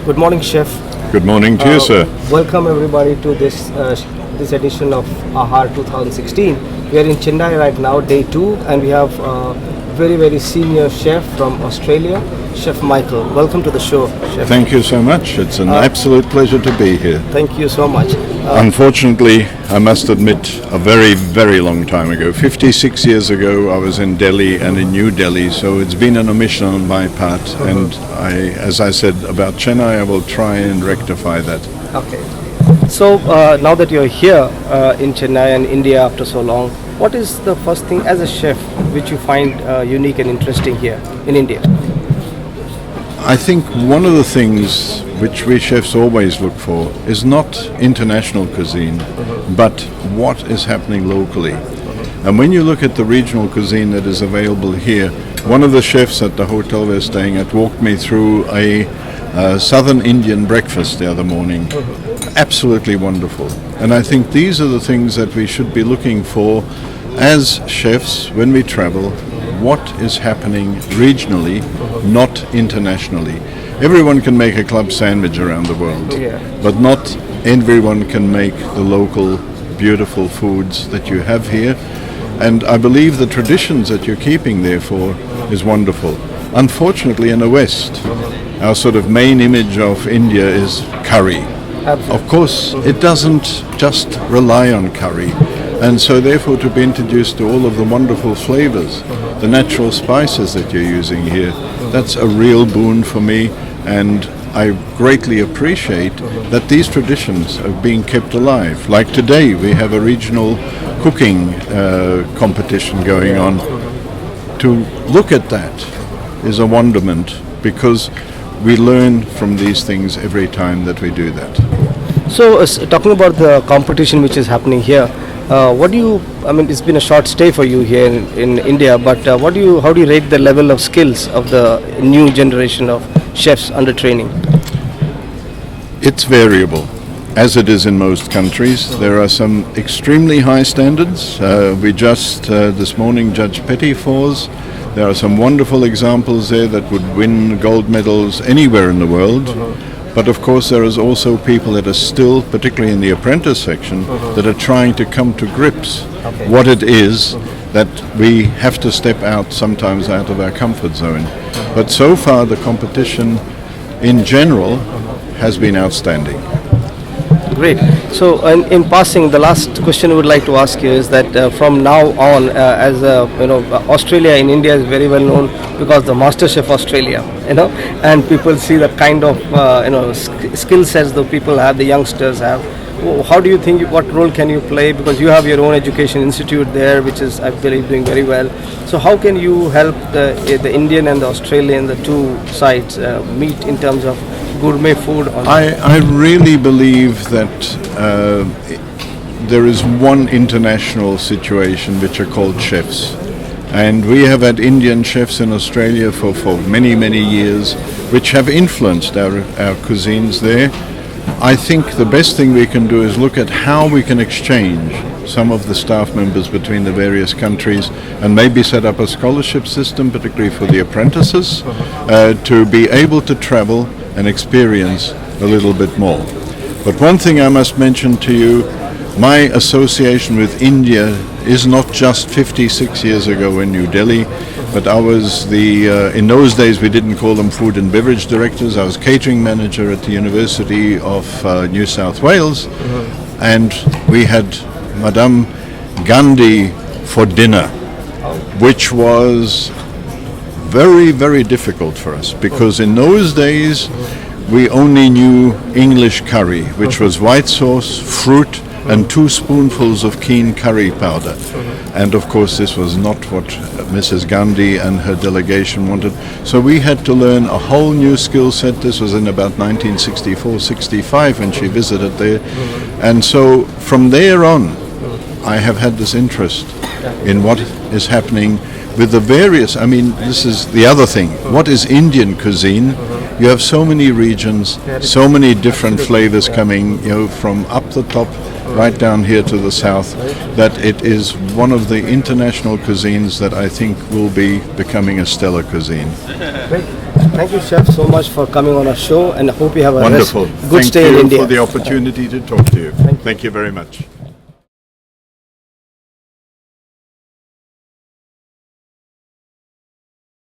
Good morning, Chef. Good morning to you, sir. Welcome everybody to this edition of AHAR 2016. We are in Chennai right now, day 2, and we have very senior chef from Australia, Chef Michael. Welcome to the show, Chef. Thank you so much. It's an absolute pleasure to be here. Thank you so much. Unfortunately, I must admit, a very long time ago, 56 years ago, I was in Delhi and in New Delhi, so it's been an omission on my part, and as I said about Chennai, I will try and rectify that. Okay. So now that you're here in Chennai and India after so long, what is the first thing as a chef which you find unique and interesting here in India? I think one of the things which we chefs always look for is not international cuisine, but what is happening locally. And when you look at the regional cuisine that is available here, one of the chefs at the hotel we're staying at walked me through a southern Indian breakfast the other morning. Absolutely wonderful. And I think these are the things that we should be looking for as chefs when we travel. What is happening regionally, not internationally. Everyone can make a club sandwich around the world, but not everyone can make the local beautiful foods that you have here. And I believe the traditions that you're keeping therefore is wonderful. Unfortunately, in the West, our sort of main image of India is curry. Absolutely. Of course, it doesn't just rely on curry. And so therefore to be introduced to all of the wonderful flavors, the natural spices that you're using here, that's a real boon for me, and I greatly appreciate that these traditions are being kept alive. Like today we have a regional cooking competition going on. To look at that is a wonderment, because we learn from these things every time that we do that. So talking about the competition which is happening here, it's been a short stay for you here in India, but how do you rate the level of skills of the new generation of chefs under training? It's variable, as it is in most countries. There are some extremely high standards. We just this morning judged Petit Fours. There are some wonderful examples there that would win gold medals anywhere in the world. But of course there is also people that are still, particularly in the apprentice section, that are trying to come to grips what it is that we have to step out sometimes out of our comfort zone. But so far the competition in general has been outstanding. Great. So in passing, the last question I would like to ask you is that from now on, Australia in India is very well known because the MasterChef Australia, and people see the kind of skill sets the people have, the youngsters have. How do you think, what role can you play, because you have your own education institute there, which is, I believe, doing very well. So how can you help the Indian and the Australian, the two sides, meet in terms of gourmet food? I really believe that there is one international situation which are called chefs, and we have had Indian chefs in Australia for many years, which have influenced our cuisines there. I think the best thing we can do is look at how we can exchange some of the staff members between the various countries, and maybe set up a scholarship system, particularly for the apprentices, to be able to travel and experience a little bit more. But one thing I must mention to you, my association with India is not just 56 years ago in New Delhi, but I was in those days we didn't call them food and beverage directors. I was catering manager at the University of New South Wales, and we had Madame Gandhi for dinner, which was very difficult for us, because in those days we only knew English curry, which was white sauce, fruit, and 2 spoonfuls of keen curry powder. And of course this was not what Mrs. Gandhi and her delegation wanted. So we had to learn a whole new skill set. This was in about 1964-65 when she visited there. And so from there on, I have had this interest in what is happening with the various, this is the other thing. What is Indian cuisine? You have so many regions, so many different flavors coming, from up the top right down here to the south, that it is one of the international cuisines that I think will be becoming a stellar cuisine. Great. Thank you, Chef, so much for coming on our show, and I hope you have a Wonderful. good Thank stay in you India. for the opportunity to talk to you. Thank you very much.